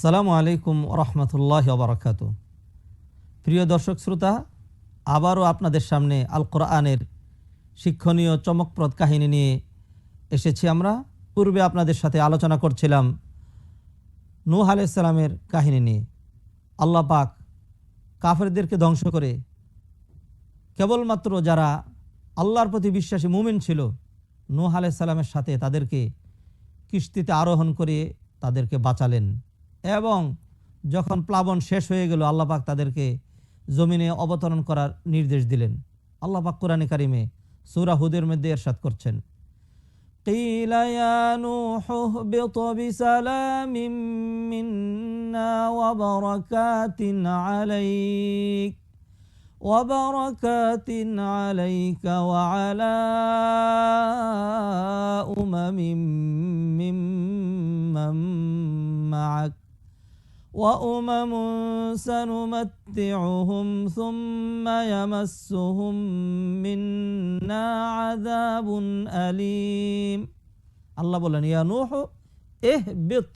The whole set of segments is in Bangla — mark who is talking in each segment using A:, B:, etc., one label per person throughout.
A: আসসালামু আলাইকুম রহমতুল্লাহ বারাকাতু। প্রিয় দর্শক শ্রোতা, আবারও আপনাদের সামনে আল কোরআনের শিক্ষণীয় চমকপ্রদ কাহিনী নিয়ে এসেছি। আমরা পূর্বে আপনাদের সাথে আলোচনা করছিলাম নূহ আলাইহিস সালামের কাহিনী নিয়ে। আল্লাহ পাক কাফেরদেরকে ধ্বংস করে কেবলমাত্র যারা আল্লাহর প্রতি বিশ্বাসী মুমিন ছিল, নূহ আলাইহিস সালামের সাথে তাদেরকে কিস্তিতে আরোহণ করে তাদেরকে বাঁচালেন। এবং যখন প্লাবন শেষ হয়ে গেল, আল্লাহ পাক তাদেরকে জমিনে অবতরণ করার নির্দেশ দিলেন। আল্লাহ পাক কোরআনে কারিমে সূরা হুদের মধ্যে ইরশাদ করছেন, قيل يا نوح اهبط بسلام منا وبركات عليك وعلى ممن معك وأمم سنمتعهم ثم يمسهم منا عذاب أليم। আল্লাহ বলেন, ইয়া নূহ ইহবিত,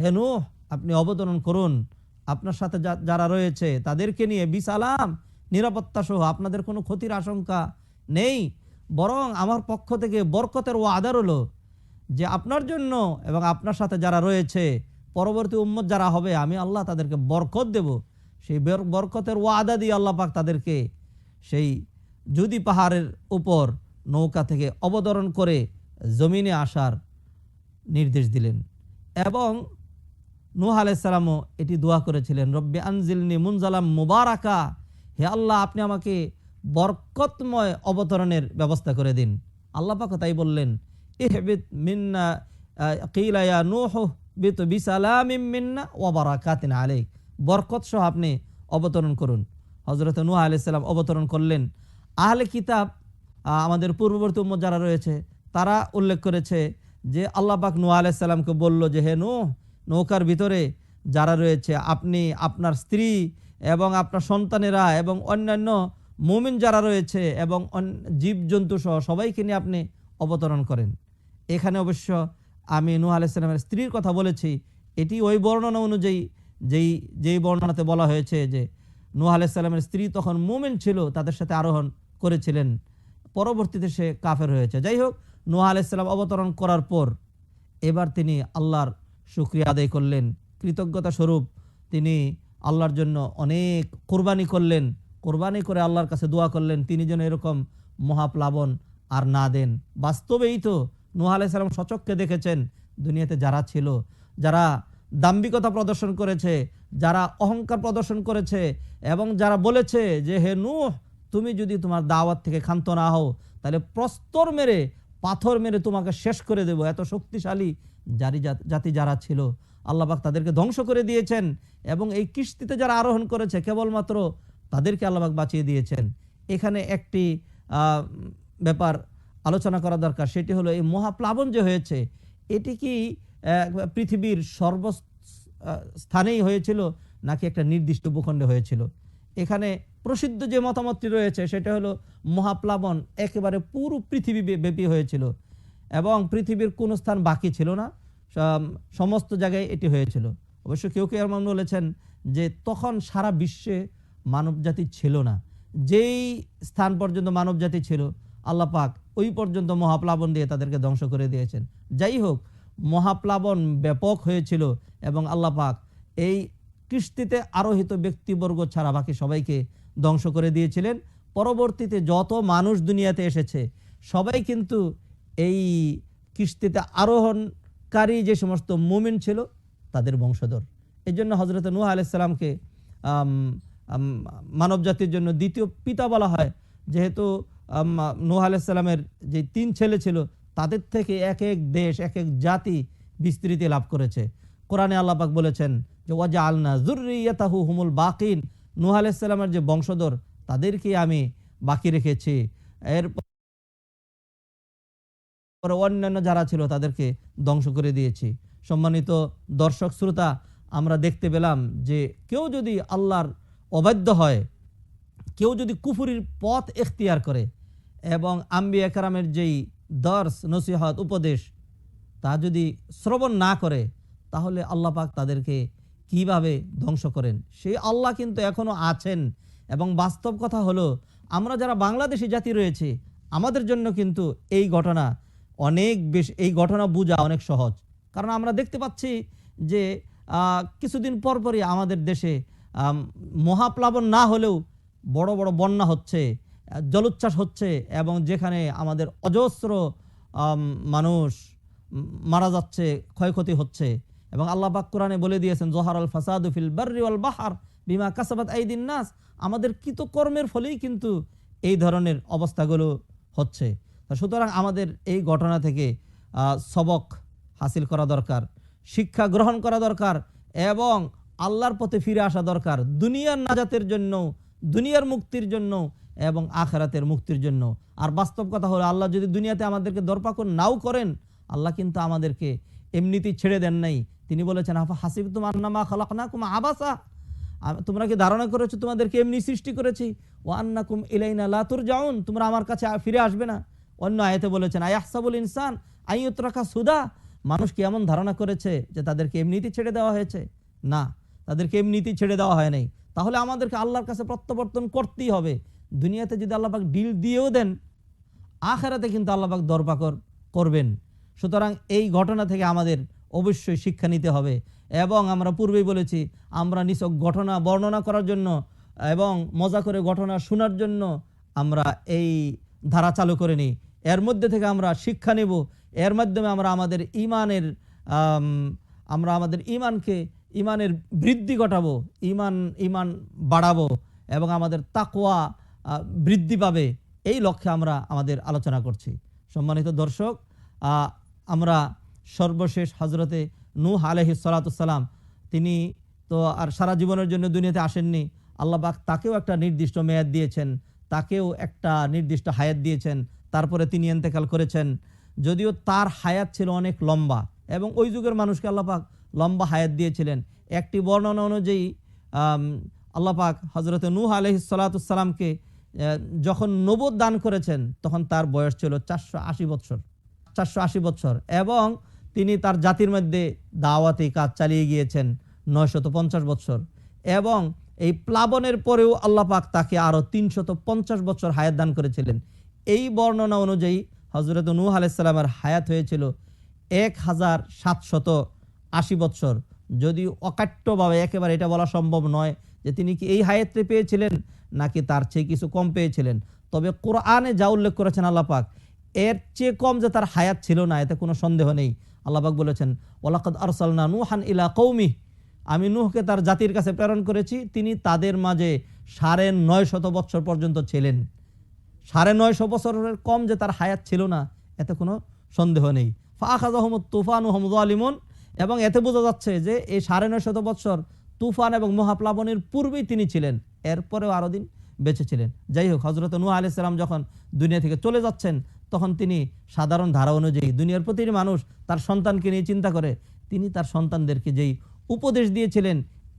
A: হে নূহ আপনি অবতরণ করুন আপনার সাথে যারা রয়েছে তাদেরকে নিয়ে, বিসালাম নিরাপত্তা সহ, আপনাদের কোনো ক্ষতির আশঙ্কা নেই, বরং আমার পক্ষ থেকে বরকতের ওয়াদা রইল যে আপনার জন্য এবং আপনার সাথে যারা রয়েছে পরবর্তী উম্মত যারা হবে আমি আল্লাহ তাদেরকে বরকত দেব। সেই বরকতের ওয়াদা দিয়ে আল্লাহ পাক তাদেরকে সেই জুদি পাহাড়ের উপর নৌকা থেকে অবতরণ করে জমিনে আসার নির্দেশ দিলেন। এবং নূহ আলাইহিস সালামও এটি দোয়া করেছিলেন, রব্বি আনজিলনি মুনজালাম মুবারাকা, হে আল্লাহ আপনি আমাকে বরকতময় অবতরণের ব্যবস্থা করে দিন। আল্লাহ পাক তাই বললেন, ইহবিত মিন্না কিলা ইয়া নূহ বিত বিসালামিম মিন্না ওয়া বারাকাতিন আলাইক, বরকত সহ আপনি অবতরণ করুন। হযরত নূহ আলাইহিস সালাম অবতরণ করলেন। আহলে কিতাব, আমাদের পূর্ববর্তী উম্মত যারা রয়েছে তারা উল্লেখ করেছে যে আল্লাহ পাক নূহ আলাইহিস সালামকে বলল যে হে নূহ, নৌকার ভিতরে যারা রয়েছে আপনি আপনার স্ত্রী এবং আপনার সন্তানেরা এবং অন্যান্য মুমিন যারা রয়েছে এবং জীবজন্তু সহ সবাইকে নিয়ে আপনি অবতরণ করেন। এখানে অবশ্য আমি নূহ আলাইহিস সালামের স্ত্রীর কথা বলেছি, এটি ওই বর্ণনা অনুযায়ী যেই বর্ণনাতে বলা হয়েছে যে নূহ আলাইহিস সালামের স্ত্রী তখন মুমিন ছিল, তাদের সাথে আরোহণ করেছিলেন, পরবর্তীতে সে কাফের হয়েছে। যাই হোক, নূহ আলাইহিস সালাম অবতরণ করার পর এবার তিনি আল্লাহর শুকরিয়া আদায় করলেন, কৃতজ্ঞতা স্বরূপ তিনি আল্লাহর জন্য অনেক কোরবানি করলেন। কোরবানি করে আল্লাহর কাছে দোয়া করলেন তিনি যেন এরকম মহাপ্লাবন আর না দেন। বাস্তবেই তো নূহ আলাইহিস সালাম সচক্ষে দেখেছেন দুনিয়াতে যারা ছিল, যারা দাম্ভিকতা প্রদর্শন করেছে, যারা অহংকার প্রদর্শন করেছে এবং যারা বলেছে যে হে নূহ তুমি যদি তোমার দাওয়াত থেকে ক্ষান্ত না হও তাহলে প্রস্তর মেরে পাথর মেরে তোমাকে শেষ করে দেব, এত শক্তিশালী জাতি যারা ছিল আল্লাহ পাক তাদেরকে ধ্বংস করে দিয়েছেন। এবং এই কিস্তিতে যারা আরোহণ করেছে কেবলমাত্র তাদেরকে আল্লাহ পাক বাঁচিয়ে দিয়েছেন। এখানে একটি ব্যাপার আলোচনা করা দরকার, সেটি হলো এই মহাপ্লাবন যে হয়েছে এটি কি পৃথিবীর সর্বস্থানেই হয়েছিল নাকি একটা নির্দিষ্ট ভূখণ্ডে হয়েছিল? এখানে প্রসিদ্ধ যে মতামতটি রয়েছে সেটা হলো মহাপ্লাবন একেবারে পুরো পৃথিবী ব্যাপী হয়েছিল এবং পৃথিবীর কোনো স্থান বাকি ছিল না, সমস্ত জায়গায় এটি হয়েছিল। অবশ্য কেউ কেউ এমন বলেছেন যে তখন সারা বিশ্বে মানবজাতি ছিল না, যেই স্থান পর্যন্ত মানবজাতি ছিল আল্লাহ পাক ওই পর্যন্ত মহাপ্লাবন দিয়ে তাদেরকে ধ্বংস করে দিয়েছেন। যাই হোক, মহাপ্লাবন ব্যাপক হয়েছিল এবং আল্লাহ পাক এই কিস্তিতে আরোহিত ব্যক্তিবর্গ ছাড়া বাকি সবাইকে ধ্বংস করে দিয়েছিলেন। পরবর্তীতে যত মানুষ দুনিয়াতে এসেছে সবাই কিন্তু এই কিস্তিতে আরোহণকারী যে সমস্ত মুমিন ছিল তাদের বংশধর। এই জন্য হযরত নূহ আলাইহিস সালামকে মানব জাতির জন্য দ্বিতীয় পিতা বলা হয়, যেহেতু নূহ আলাইহিস সালামের যে 3 ছেলে ছিল তাদের থেকে এক এক দেশ এক এক জাতি বিস্তৃতি লাভ করেছে। কোরআনে আল্লাহ পাক বলেছেন যে ওয়াজআলনা যুররিয়াতাহু হুমুল বাকিন, নূহ আলাইহিস সালামের যে বংশধর তাদেরকে আমি বাকি রেখেছি, এরপরে অন্যান্য যারা ছিল তাদেরকে ধ্বংস করে দিয়েছি। সম্মানিত দর্শক শ্রোতা, আমরা দেখতে পেলাম যে কেউ যদি আল্লাহর অবাধ্য হয়, কেউ যদি কুফরির পথ এখতিয়ার করে এবং আম্বিয়া কেরামের যেই দর্স নসিহত উপদেশ তা যদি শ্রবণ না করে তাহলে আল্লাহ পাক তাদেরকে কিভাবে ধ্বংস করেন? সেই আল্লাহ কিন্তু এখনো আছেন। এবং বাস্তব কথা হলো, আমরা যারা বাংলাদেশি জাতি রয়েছে, আমাদের জন্য কিন্তু এই ঘটনা অনেক বেশি, এই ঘটনা বোঝা অনেক সহজ। কারণ আমরা দেখতে পাচ্ছি যে কিছুদিন পরপরই আমাদের দেশে মহাপ্লাবন না হলেও বড় বড় বন্যা হচ্ছে, জলোচ্ছ্বাস হচ্ছে, এবং যেখানে আমাদের অজস্র মানুষ মারা যাচ্ছে, ক্ষয়ক্ষতি হচ্ছে। এবং আল্লাহ পাক কোরআনে বলে দিয়েছেন, জহারাল ফাসাদু ফিল বাররি ওয়াল বাহর বিমা কাসাবাত আইদিন নাস। আমাদের কৃতকর্মের ফলেই কিন্তু এই ধরনের অবস্থাগুলো হচ্ছে। সুতরাং আমাদের এই ঘটনা থেকে সবক হাসিল করা দরকার, শিক্ষা গ্রহণ করা দরকার, এবং আল্লাহর পথে ফিরে আসা দরকার, দুনিয়ার নাজাতের জন্য, দুনিয়ার মুক্তির জন্য এবং আখিরাতের মুক্তির জন্য। আর বাস্তব কথা হলো, আল্লাহ যদি দুনিয়াতে আমাদেরকে দরপাকন নাও করেন, আল্লাহ কিন্তু আমাদেরকে এমনিতেই ছেড়ে দেন নাই। তিনি বলেছেন, আফা হাসিবতুম আন্নামা খালাকনাকুম আবাসা, তোমরা কি ধারণা করেছো তোমাদেরকে এমনি সৃষ্টি করেছি, ওয়া আন্নাকুম ইলাইনা লা তুরজাউন, তোমরা আমার কাছে ফিরে আসবে না। অন্য আয়াতে বলেছেন, আয়াহসাবুল ইনসান আইয়ুতরাকা সুদা, মানুষ কি এমন ধারণা করেছে যে তাদেরকে এমনিতেই ছেড়ে দেওয়া হয়েছে? না, তাদেরকে এমনিতেই ছেড়ে দেওয়া হয় নাই। তাহলে আমাদেরকে আল্লাহর কাছে প্রত্যাবর্তন করতেই হবে। দুনিয়াতে যদি আল্লাহ পাক ডিল দিয়েও দেন, আখিরাতে কিন্তু আল্লাহ পাক দরপাকর করবেন। সুতরাং এই ঘটনা থেকে আমাদের অবশ্যই শিক্ষা নিতে হবে। এবং আমরা পূর্বেই বলেছি, আমরা নিছক ঘটনা বর্ণনা করার জন্য এবং মজা করে ঘটনা শোনার জন্য আমরা এই ধারা চালু করে নিই। এর মধ্যে থেকে আমরা শিক্ষা নেব, এর মাধ্যমে আমরা আমাদের ইমানের বৃদ্ধি ঘটাবো, ইমান বাড়াবো, এবং আমাদের তাকওয়া বৃদ্ধি পাবে। এই লক্ষ্যে আমরা আমাদের আলোচনা করছি। সম্মানিত দর্শক, আমরা সর্বশেষ হজরতে নূহ আলাইহিস সালাতুস সালাম, তিনি তো আর সারা জীবনের জন্য দুনিয়াতে আসেননি। আল্লাহ পাক তাকেও একটা নির্দিষ্ট মেয়াদ দিয়েছেন, তাকেও একটা নির্দিষ্ট হায়াত দিয়েছেন। তারপরে তিনি ইন্তেকাল করেছেন। যদিও তার হায়াত ছিল অনেক লম্বা, এবং ওই যুগের মানুষকে আল্লাহ পাক লম্বা হায়াত দিয়েছিলেন। একটি বর্ণনা অনুযায়ী আল্লাহ পাক হজরতে নূহ আলাইহিস সালাতুস সালামকে যখন নবুয়ত দান করেছেন, তখন তার বয়স ছিল 480 বছর, এবং তিনি তার জাতির মধ্যে দাওয়াতি কাজ চালিয়ে গিয়েছেন 950 বছর। এবং এই প্লাবনের পরেও আল্লাহ পাক তাকে আরো 350 বছর হায়াত দান করেছিলেন। এই বর্ণনা অনুযায়ী হযরত নূহ আলাইহিস সালামের হায়াত হয়েছিল 1780 বছর। যদিও অকাট্যভাবে একেবারে এটা বলা সম্ভব নয় যে তিনি কি এই হায়াতটি পেয়েছিলেন নাকি তার চেয়ে কিছু কম পেয়েছিলেন। তবে কোরআনে যা উল্লেখ করেছেন আল্লাহ পাক, এর চেয়ে কম যে তার হায়াত ছিল না, এতে কোনো সন্দেহ নেই। আল্লাহ পাক বলেছেন, ওয়ালাকাদ আরসালনা নূহান ইলা কওমি, আমি নূহকে তার জাতির কাছে প্রেরণ করেছি, তিনি তাদের মাঝে 950 বছর পর্যন্ত ছিলেন। 950 বছরের কম যে তার হায়াত ছিল না, এতে কোনো সন্দেহ নেই। ফাআখাযাহুমুত তুফানু হুম যালিমুন, এবং এতে বোঝা যাচ্ছে যে এই 950 বছর তুফান এবং মহাপ্লাবনের পূর্বেই তিনি ছিলেন, এরপরেও আরো দিন বেঁচে ছিলেন। যাই হোক, হযরত নূহ আলাইহিস সালাম যখন দুনিয়া থেকে চলে যাচ্ছেন, তখন তিনি সাধারণ ধারা অনুযায়ী, দুনিয়ার প্রতিটি মানুষ তার সন্তানকে নিয়ে চিন্তা করে, তিনি তার সন্তানদেরকে যেই উপদেশ দিয়েছিলেন,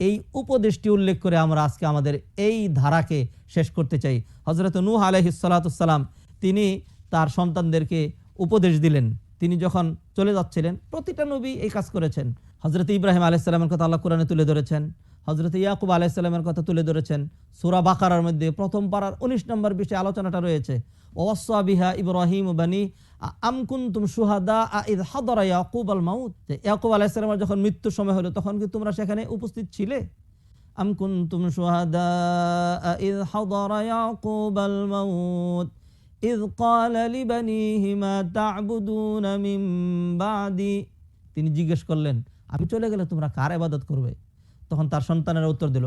A: এই উপদেশটি উল্লেখ করে আমরা আজকে আমাদের এই ধারাকে শেষ করতে চাই। হযরত নূহ আলাইহিস সালাতুস সালাম তিনি তার সন্তানদেরকে উপদেশ দিলেন। তিনি যখন চলে যাচ্ছিলেন, প্রতিটা নবী এই কাজ করেছেন। হযরত ইব্রাহিম আলাইহিস সালামের কথা আল্লাহ কোরআনে তুলে ধরেছেন, হযরত ইয়াকুব আলাইহিস সালামের কথা তুলে ধরেছেন। সূরা বাকারার মধ্যে প্রথম পারার 19 নম্বর বিষয়ে আলোচনাটা রয়েছে। ওয়াসা বিহা ইব্রাহিম বানি আম কুনতুম শুহাদা ইয হাদারা ইয়াকুব আল মাউত, যে ইয়াকুব আলাইহিস সালামের যখন মৃত্যুর সময় হলো, তখন কি তোমরা সেখানে উপস্থিত ছিলে? আম কুনতুম শুহাদা ইয হাদারা ইয়াকুব আল মাউত ইয ক্বালা লিবানিহি মা তা'বুদুনা মিন বা'দি, তিনি জিজ্ঞেস করলেন, আমি চলে গেলে তোমরা কার ইবাদত করবে? তখন তার সন্তানেরা উত্তর দিল,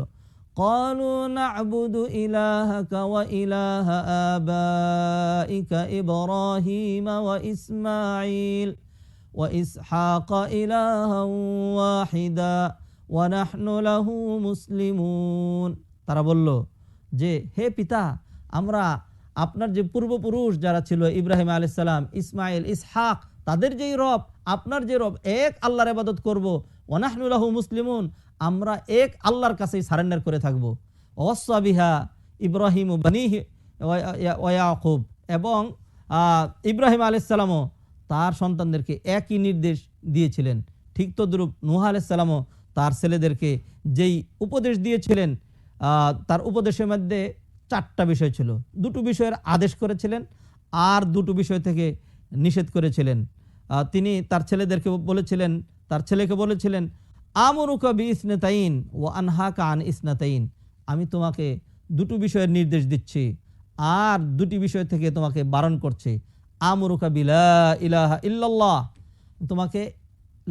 A: ক্বালু না'বুদু ইলাহাকা ওয়া ইলাহা আবাইকা ইব্রাহিম ওয়া ইসমাঈল ওয়া ইসহাক ইলাহান ওয়াহিদা ওয়া নাহনু লাহু মুসলিমুন। তারা বলল যে, হে পিতা, আমরা আপনার যে পূর্বপুরুষ যারা ছিল, ইব্রাহিম আলাইহিস সালাম, ইসমাইল, ইসহাক, তাদের যেই রব, আপনার যে রব, এক আল্লাহর ইবাদত করব। ওয়া নাহনু লাহু মুসলিমুন, আমরা এক আল্লাহর কাছেই সারেন্ডার করে থাকব। ওয়াসা বিহা ইব্রাহিম বানিহি ওয়া ইয়াকুব, এবং ইব্রাহিম আলাইহিস সালামও তার সন্তানদেরকে একই নির্দেশ দিয়েছিলেন। ঠিক তদ্রূপ নূহ আলাইহিস সালামও তার ছেলেদেরকে যেই উপদেশ দিয়েছিলেন, তার উপদেশের মধ্যে 4টা বিষয় ছিল। 2টো বিষয়ের আদেশ করেছিলেন আর 2টো বিষয় থেকে নিষেধ করেছিলেন। তিনি তার ছেলেকে বলেছিলেন আমরুকা বিইসনাতাইন ওয়া আনহাকা আন ইসনাতাইন, আমি তোমাকে 2টো বিষয়ের নির্দেশ দিচ্ছি আর 2টি বিষয় থেকে তোমাকে বারণ করছি। আমরুকা বিলা ইলাহা ইল্লাল্লাহ, তোমাকে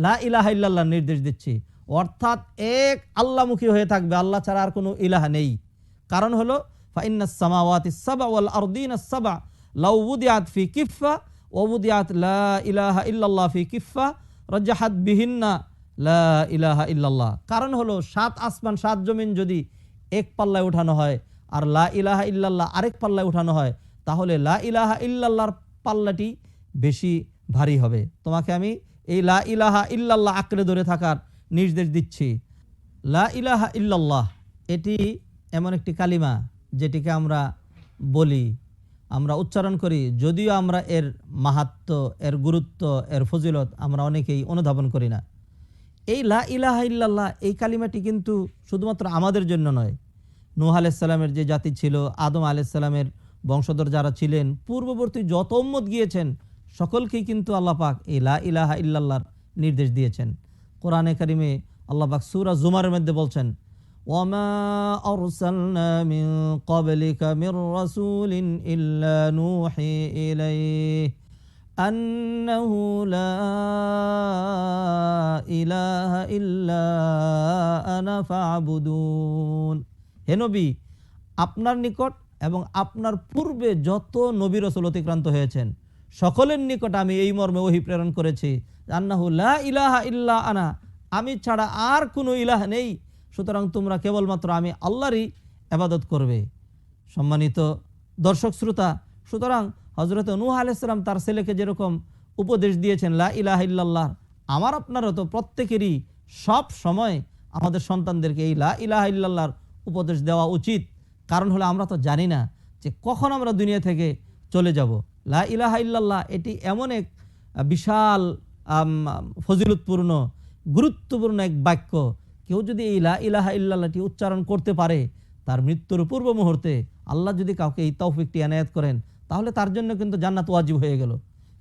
A: লা ইলাহা ইল্লাল্লাহ নির্দেশ দিচ্ছি, অর্থাৎ এক আল্লাহমুখী হয়ে থাকবে, আল্লাহ ছাড়া আর কোনো ইলাহা নেই। কারণ হলো ফাইন্নাস সামাওয়াতিস সাবআ ওয়াল আরদিনাস সাবআ লাউ উদিআত ফি কিফা ওয়া উদিআত লা ইলাহা ইল্লাল্লাহ ফি কিফা রাজাহাত বিহিন্না লা ইলাহা ইল্লাল্লাহ। কারণ হলো 7 আসমান 7 জমিন যদি এক পাল্লায় উঠানো হয় আর লা ইলাহা ইল্লাল্লাহ আরেক পাল্লায় উঠানো হয়, তাহলে লা ইলাহা ইল্লাল্লাহর পাল্লাটি বেশি ভারী হবে। তোমাকে আমি এই লা ইলাহা ইল্লাল্লাহ আঁকড়ে ধরে থাকার নির্দেশ দিচ্ছি। লা ইলাহা ইল্লাল্লাহ এটি এমন একটি কালিমা যেটিকে আমরা বলি, আমরা উচ্চারণ করি, যদিও আমরা এর মাহাত্ম্য, এর গুরুত্ব, এর ফজিলত আমরা অনেকেই অনুধাবন করি না। এই লা ইলাহা ইল্লাল্লাহ এই কালিমাটি কিন্তু শুধুমাত্র আমাদের জন্য নয়, নূহ আলাইহিস সালামের যে জাতি ছিল, আদম আলাইহিস সালামের বংশধর যারা ছিলেন, পূর্ববর্তী যত উম্মত গিয়েছেন সকলকেই কিন্তু আল্লাহ পাক এই লা ইলাহা ইল্লাল্লাহর নির্দেশ দিয়েছেন। কোরআনে কারিমে আল্লাহ পাক সূরা জুমারের মধ্যে বলছেন ওয়ামা আরসালনা মিন ক্বাবলিকা মির রাসূলিন ইল্লা নূহি ইলাইহি আন্নাহু লা ইলাহা ইল্লা আনা ফা'বুদুন। হে নবী, আপনার নিকট এবং আপনার পূর্বে যত নবী রাসূল অতিক্রান্ত হয়েছেন সকলের নিকট আমি এই মর্মে ওহী প্রেরণ করেছি, আন্নাহু লা ইলাহা ইল্লা আনা, আমি ছাড়া আর কোনো ইলাহ নেই, সুতরাং তোমরা কেবলমাত্র আমি আল্লাহরই ইবাদত করবে। সম্মানিত দর্শক শ্রোতা, সুতরাং হযরত নূহ আলাইহিস সালাম তার ছেলেকে যেরকম উপদেশ দিয়েছেন লা ইলাহা ইল্লাল্লাহ, আমার আপনারও তো প্রত্যেকেরই সব সময় আমাদের সন্তানদেরকে এই লা ইলাহা ইল্লাল্লাহর উপদেশ দেওয়া উচিত। কারণ হলো আমরা তো জানি না যে কখন আমরা দুনিয়া থেকে চলে যাব। লা ইলাহা ইল্লাল্লাহ এটি এমন এক বিশাল ফজিলতপূর্ণ গুরুত্বপূর্ণ এক বাক্য, কেউ যদি এই লা ইলাহা ইল্লাল্লাহটি উচ্চারণ করতে পারে, তার মৃত্যুর পূর্ব মুহূর্তে আল্লাহ যদি কাউকে এই তৌফিকটি এনায়েত করেন, তাহলে তার জন্য কিন্তু জান্নাত ওয়াজিব হয়ে গেল।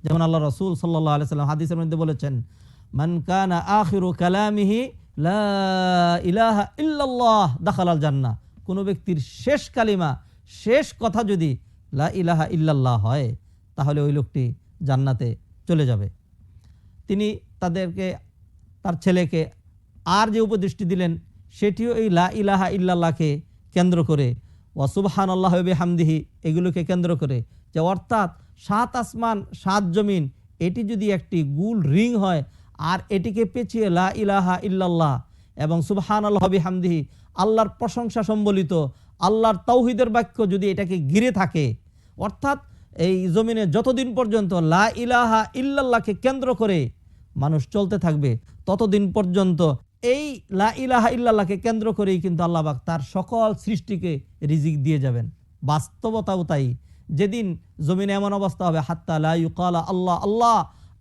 A: যেমন আল্লাহ রাসূল সাল্লাল্লাহু আলাইহি সাল্লাম হাদিসের মধ্যে বলেছেন মান কানা আখিরু কালামিহি লা ইলাহা ইল্লাল্লাহ দাখালাল জান্নাহ, কোনো ব্যক্তির শেষ কালিমা, শেষ কথা যদি লা ইলাহা ইল্লাল্লাহ হয়, তাহলে ওই লোকটি জান্নাতে চলে যাবে। তিনি তার ছেলেকে আর যে উপদেশটি দিলেন সেটিও এই লা ইলাহা ইল্লাল্লাহকে কেন্দ্র করে, ওয়া সুবহানাল্লাহি ওয়া বিহামদিহি এগুলোকে কেন্দ্র করে, যে অর্থাৎ 7 আসমান 7 জমিন এটি যদি একটি গোল রিং হয় আর এটিকে পেঁচিয়ে লা ইলাহা ইল্লাল্লাহ এবং সুবহানাল্লাহি ওয়া বিহামদিহি আল্লাহর প্রশংসা সম্বলিত আল্লাহর তাওহীদের বাক্য যদি এটাকে ঘিরে থাকে, অর্থাৎ এই জমিনে যতদিন পর্যন্ত লা ইলাহা ইল্লাল্লাহকে কেন্দ্র করে মানুষ চলতে থাকবে, ততদিন পর্যন্ত এই লা ইলাহা ইল্লাল্লাহকে কেন্দ্র করেই কিন্তু আল্লাহ পাক তার সকল সৃষ্টিকে রিজিক দিয়ে যাবেন। বাস্তবতাও তাই। যেদিন জমিনে এমন অবস্থা হবে হাত্তা লা ইউকালা আল্লাহ আল্লাহ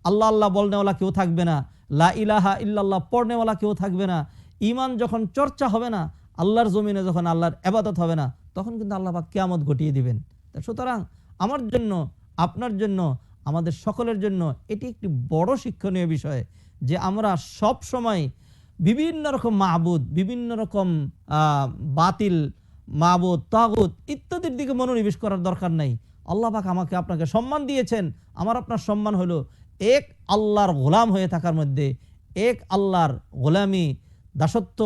A: আল্লাহ আল্লাহ বলনেওয়ালা কেউ থাকবে না, লা ইলাহা ইল্লাল্লাহ পড়নেওয়ালা কেউ থাকবে না, ঈমান যখন চর্চা হবে না, আল্লাহর জমিনে যখন আল্লাহর ইবাদত হবে না, তখন কিন্তু আল্লাহ পাক কিয়ামত ঘটিয়ে দিবেন। সুতরাং আমার জন্য, আপনার জন্য, আমাদের সকলের জন্য এটি একটি বড় শিক্ষণীয় বিষয় যে আমরা সব সময় বিভিন্ন রকম মাবুদ, বিভিন্ন রকম বাতিল মাবুদ, তাগুত ইত্যাদির দিকে মনোনিবেশ করার দরকার নাই। আল্লাহ পাক আমাকে আপনাকে সম্মান দিয়েছেন, আমার আপনার সম্মান হলো এক আল্লাহর গোলাম হয়ে থাকার মধ্যে, এক আল্লাহর গোলামি, দাসত্ব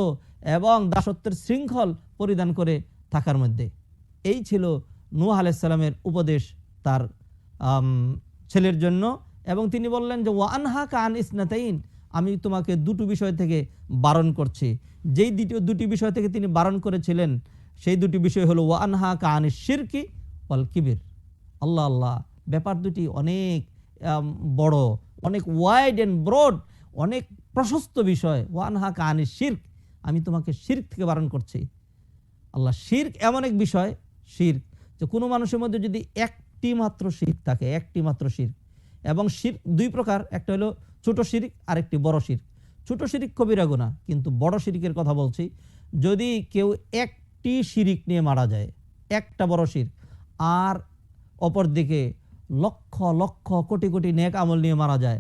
A: এবং দাসত্বের শৃঙ্খল পরিধান করে থাকার মধ্যে। এই ছিল নূহ আলাইহিস সালামের উপদেশ তার ছেলের জন্য। এবং তিনি বললেন যে ওয়া আনহাকা আন ইসনাতাইন, আমি তোমাকে 2টো বিষয় থেকে বারণ করছি। যেই দুটি বিষয় থেকে তিনি বারণ করেছিলেন সেই 2টি বিষয় হলো ওয়া আনহাকা আনিশ শিরকি ওয়াল কিবির। আল্লাহ আল্লাহ, ব্যাপার দুটি অনেক বড়, অনেক ওয়াইড এন্ড ব্রড, অনেক প্রশস্ত বিষয়। ওয়া আনহাকা আনিশ শিরক, আমি তোমাকে শিরক থেকে বারণ করছি। আল্লাহ, শিরক এমন এক বিষয়, শিরক যে কোনো মানুষের মধ্যে যদি একটি মাত্র শিরক থাকে, একটি মাত্র শিরক, এবং শিরক 2 প্রকার, একটা হলো ছোট শিরক আর একটি বড় শিরক। ছোট শিরিক কবিরা গুনাহ, কিন্তু বড় শিরিকের কথা বলছি। যদি কেউ একটি শিরিক নিয়ে মারা যায়, একটা বড় শিরক, আর অপরদিকে লক্ষ লক্ষ কোটি কোটি নেক আমল নিয়ে মারা যায়,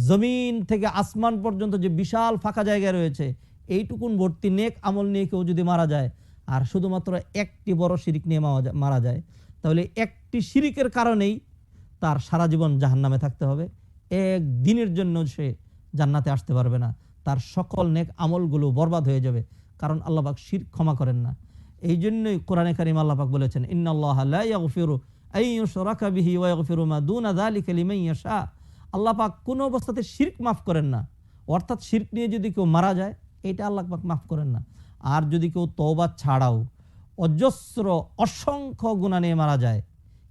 A: জমিন থেকে আসমান পর্যন্ত যে বিশাল ফাঁকা জায়গা রয়েছে এইটুকুন ভর্তি নেক আমল নিয়ে কেউ যদি মারা যায় আর শুধুমাত্র একটি বড় শিরিক নিয়ে মারা যায়, তাহলে একটি শিরিকের কারণেই তার সারা জীবন জাহান্নামে থাকতে হবে। এক দিনের জন্য সে জান্নাতে আসতে পারবে না, তার সকল নেক আমলগুলো বরবাদ হয়ে যাবে, কারণ আল্লাহ পাক শিরক ক্ষমা করেন না। এই জন্যই কোরআনে কারিম আল্লাহ পাক বলেছেন, ইন্নাল্লাহা লা ইয়াগফিরু আন ইউশরাকা বিহি ওয়া ইয়াগফিরু মা দুনা যালিকা লিমান ইয়াশা। আল্লাহ পাক কোনো অবস্থাতে শিরক মাফ করেন না, অর্থাৎ শিরক নিয়ে যদি কেউ মারা যায় এটা আল্লাহ পাক মাফ করেন না। আর যদি কেউ তওবা ছাড়াও অজস্র অসংখ্য গুনাহ নিয়ে মারা যায়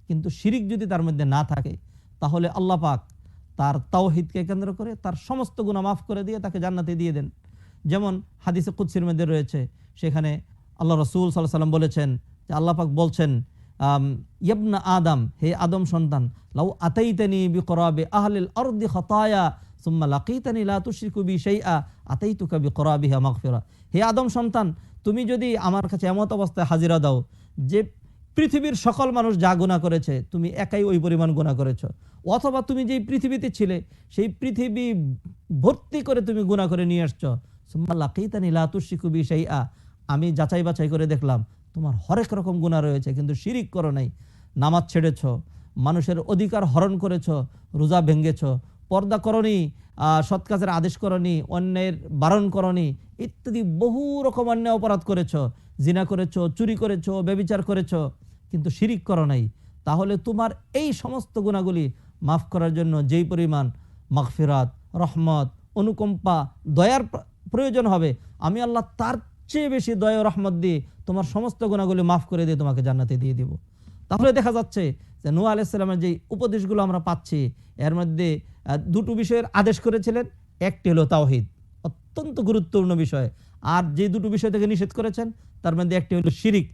A: কিন্তু শিরক যদি তার মধ্যে না থাকে, তাহলে আল্লাহ পাক তার তাওহীদকে কেন্দ্র করে তার সমস্ত গুনাহ মাফ করে দিয়ে তাকে জান্নাতে দিয়ে দেন। যেমন হাদিসে কুদসির মধ্যে রয়েছে, সেখানে আল্লাহ রাসূল সাল্লাল্লাহু আলাইহি ওয়াসাল্লাম বলেছেন যে আল্লাহ পাক বলছেন, ইবনা আদম, হে আদম সন্তান, লাউ আতাইতানি বিকরাবি আহলিল আরদি খাতায়া সুম্মা লাকিতানি লা তুশরিকু বি শাইআ আতাইতুকা বিকরাবিহা মাগফিরা। হে আদম সন্তান, তুমি যদি আমার কাছে এমন অবস্থায় হাজিরা দাও যে পৃথিবীর সকল মানুষ যা গুনাহ করেছে তুমি একাই ওই পরিমাণ গুনাহ করেছো, অথবা তুমি যেই পৃথিবীতে ছিলে সেই পৃথিবী ভর্তি করে তুমি গুনাহ করে নিয়ে আসছো, সুম্মা লাকিতানি লা তুশরিকু বি শাইআ, আমি যাচাই বাছাই করে দেখলাম তোমার হরেক রকম গুনাহ রয়েছে কিন্তু শিরিক করো নাই, নামাজ ছেড়েছ, মানুষের অধিকার হরণ করেছ, রোজা ভেঙ্গেছ, পর্দা করনি, সৎ কাজের আদেশ করনি, অন্যের বারণ করনি, ইত্যাদি বহু রকম অন্যায় অপরাধ করেছ, জিনা করেছ, চুরি করেছ, ব্যভিচার করেছ, কিন্তু শিরিক করো নাই, তাহলে তোমার এই সমস্ত গুনাহগুলি মাফ করার জন্য যেই পরিমাণ মাগফিরাত, রহমত, অনুকম্পা, দয়ার প্রয়োজন হবে, আমি আল্লাহ তার চেয়ে বেশি দয়া ও রহমত দিয়ে তোমার সমস্ত গুনাহগুলি মাফ করে দিয়ে তোমাকে জান্নাতে দিয়ে দিব। তাহলে দেখা যাচ্ছে যে নূহ আলাইহিস সালামের যে উপদেশগুলো আমরা পাচ্ছি এর মধ্যে দুটো বিষয়ের আদেশ করেছিলেন, একটি হলো তাওহীদ, অত্যন্ত গুরুত্বপূর্ণ বিষয়, আর যে দুটো বিষয় থেকে নিষেধ করেছেন তার মধ্যে একটি হলো শিরিক।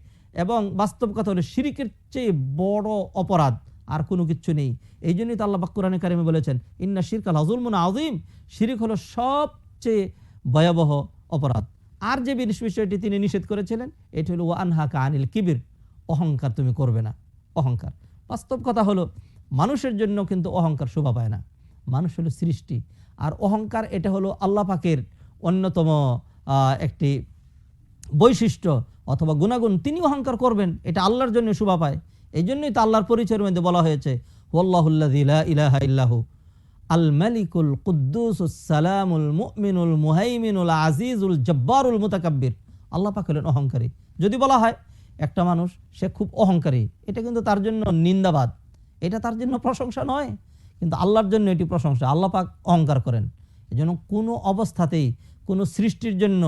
A: এবং বাস্তব কথা হলো শিরিকের চেয়ে বড় অপরাধ আর কোনো কিছু নেই। এই জন্যই তো আল্লাহ পাক কোরআনে কারিমে বলেছেন, ইন্না শিরকা লাযুলমুন আযীম, শিরিক হলো সবচেয়ে ভয়াবহ অপরাধ। আর যে বিষয়টি তিনি নিষেধ করেছিলেন এটি হলো ওয়া আনহাকা আনিল কিবির, অহংকার তুমি করবে না। অহংকার, বাস্তব কথা হলো মানুষের জন্য কিন্তু অহংকার শোভা পায় না, মানুষ হলো সৃষ্টি, আর অহংকার এটা হলো আল্লাহ পাকের অন্যতম একটি বৈশিষ্ট্য অথবা গুণাগুণ, তিনি অহংকার করবেন এটা আল্লাহর জন্য শোভা পায়। এই জন্যই তো আল্লাহর পরিচয়ের মধ্যে বলা হয়েছে ওয়াল্লাহুল্লাযী লা ইলাহা ইল্লাহু আল মালিকুল কুদ্দুসুস সালামুল মুমিনুল মুহাইমিনুল আজিজুল জব্বারুল মুতাকাব্বির। আল্লাহ পাক হলেন অহংকারী। যদি বলা হয় একটা মানুষ সে খুব অহংকারী, এটা কিন্তু তার জন্য নিন্দাবাদ, এটা তার জন্য প্রশংসা নয়, কিন্তু আল্লাহর জন্য এটি প্রশংসা। আল্লাহ পাক অহংকার করেন, এজন্য কোনো অবস্থাতেই কোনো সৃষ্টির জন্য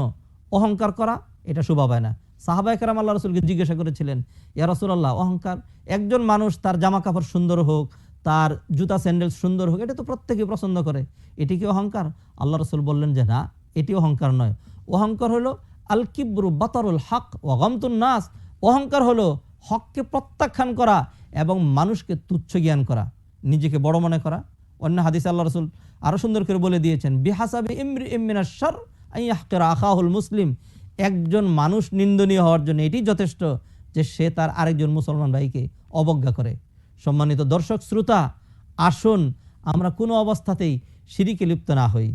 A: অহংকার করা এটা শোভা পায় না। সাহাবায়ে কেরাম আল্লাহ রাসূলকে জিজ্ঞাসা করেছিলেন, ইয়া রাসূলুল্লাহ, অহংকার, একজন মানুষ তার জামা কাপড় সুন্দর হোক, তার জুতা স্যান্ডেল সুন্দর হোক, এটা তো প্রত্যেকেই পছন্দ করে, এটি কি অহংকার? আল্লাহ রাসূল বললেন যে না, এটি অহংকার নয়। অহংকার হলো আল কিবরু বাতারুল হক ওয়া গামতুন নাস, অহংকার হলো হককে প্রত্যাখ্যান করা এবং মানুষকে তুচ্ছ জ্ঞান করা, নিজেকে বড় মনে করা। অন্য হাদিসে আল্লাহ রাসূল আরো সুন্দর করে বলে দিয়েছেন, বিহাসাবি ইমরিইম মিনাশ শার আন ইয়াহকিরা আখাহুল মুসলিম, একজন মানুষ নিন্দনীয় হওয়ার জন্য এটি যথেষ্ট যে সে তার আরেকজন মুসলমান ভাইকে অবজ্ঞা করে। সম্মানিত দর্শক শ্রোতা, আসুন আমরা কোনো অবস্থাতেই শিরিকে লিপ্ত না হই,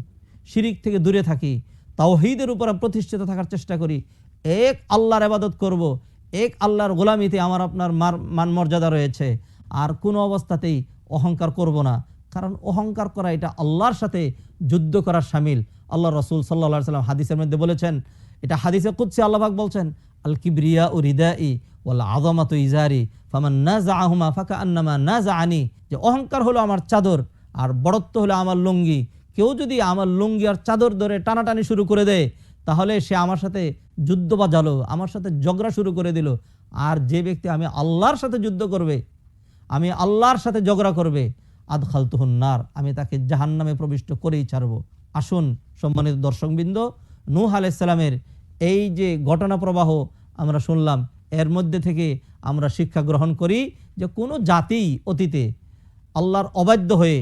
A: শিরিক থেকে দূরে থাকি, তাওহীদের উপর প্রতিষ্ঠিত থাকার চেষ্টা করি, এক আল্লাহর ইবাদত করব, এক আল্লাহর গোলামিতে আমার আপনার মান মর্যাদা রয়েছে, আর কোনো অবস্থাতেই অহংকার করব না, কারণ অহংকার করা এটা আল্লাহর সাথে যুদ্ধ করার শামিল। আল্লাহ রাসূল সাল্লাল্লাহু আলাইহি ওয়াসাল্লাম হাদিসের মধ্যে বলেছেন, এটা হাদিসে কুদসি, আল্লাহ পাক বলছেন, আল কিবরিয়া ও রিদাই ওয়াল আযামাতু ইজারি ফামান নাযাআহুমা ফাকান্নামা নাযাআনি, যে অহংকার হলো আমার চাদর আর বড়ত্ব হলো আমার লুঙ্গি। কেউ যদি আমার লুঙ্গি আর চাদর ধরে টানাটানি শুরু করে দেয় তাহলে সে আমার সাথে যুদ্ধ বাজালো, আমার সাথে ঝগড়া শুরু করে দিল। আর যে ব্যক্তি আমি আল্লাহর সাথে যুদ্ধ করবে, আমি আল্লাহর সাথে ঝগড়া করবে, আদখালতুহুন নার, আমি তাকে জাহান্নামে প্রবিষ্ট করেই ছাড়বো। আসুন সম্মানিত দর্শকবৃন্দ, নূহ আলাইহিস সালামের এই যে ঘটনা প্রবাহ আমরা শুনলাম, এর মধ্যে থেকে আমরা শিক্ষা গ্রহণ করি যে কোনো জাতি অতীতে আল্লাহর অবাধ্য হয়ে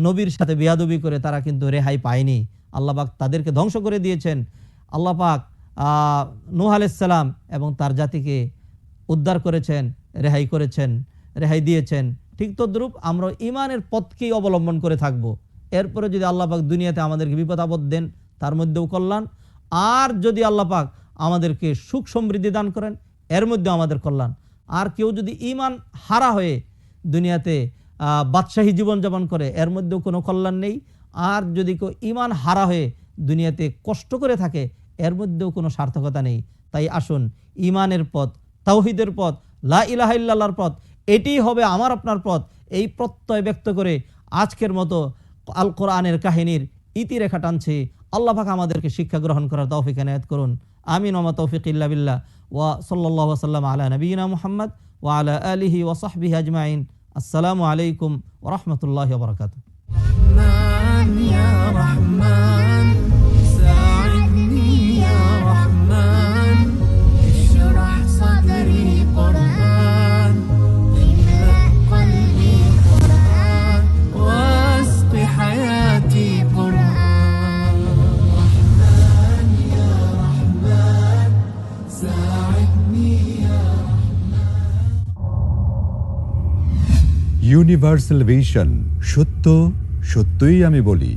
A: নবীর সাথে বেয়াদবি করে তারা কিন্তু রেহাই পায়নি। আল্লাহ পাক তাদেরকে ধ্বংস করে দিয়েছেন। আল্লাহ পাক নূহ আলাইহিস সালাম এবং তার জাতিকে উদ্ধার করেছেন, রেহাই দিয়েছেন। ঠিক তদ্রূপ আমরা ঈমানের পথকেই অবলম্বন করে থাকব। এরপরে যদি আল্লাহ পাক দুনিয়াতে আমাদেরকে বিপদ আপদ দেন, তার মধ্যেও কল্যাণ। আর যদি আল্লাহ পাক আমাদেরকে সুখ সমৃদ্ধি দান করেন, এর মধ্যে আমাদের কল্যাণ। আর কেউ যদি ঈমান হারা হয়ে দুনিয়াতে বাদশাহী জীবনযাপন করে, এর মধ্যেও কোনো কল্যাণ নেই। আর যদি কেউ ঈমান হারা হয়ে দুনিয়াতে কষ্ট করে থাকে, এর মধ্যেও কোনো সার্থকতা নেই। তাই আসুন, ঈমানের পথ, তাওহীদের পথ, লা ইলাহা ইল্লাল্লাহর পথ, এটিই হবে আমার আপনার পথ। এই প্রত্যয় ব্যক্ত করে আজকের মতো আল কোরআনের কাহিনীর ইতিরেখা টানছে। আল্লাহ পাক আমাদেরকে শিক্ষা গ্রহণ করার তৌফিক এনায়েত করুন। আমিন ওয়া মা তৌফিক ইল্লা বিল্লাহ। ওয়া সাল্লাল্লাহু ওয়া সাল্লাম আলা নবিয়িনা মুহাম্মদ ওয়া আলা আলিহি ওয়া সাহবিহি আজমাইন। আসসালামু আলাইকুম ওয়া রাহমাতুল্লাহি ওয়া বারাকাতুহু।
B: ইউনিভার্সাল ভিশন, সত্য সত্যই আমি বলি।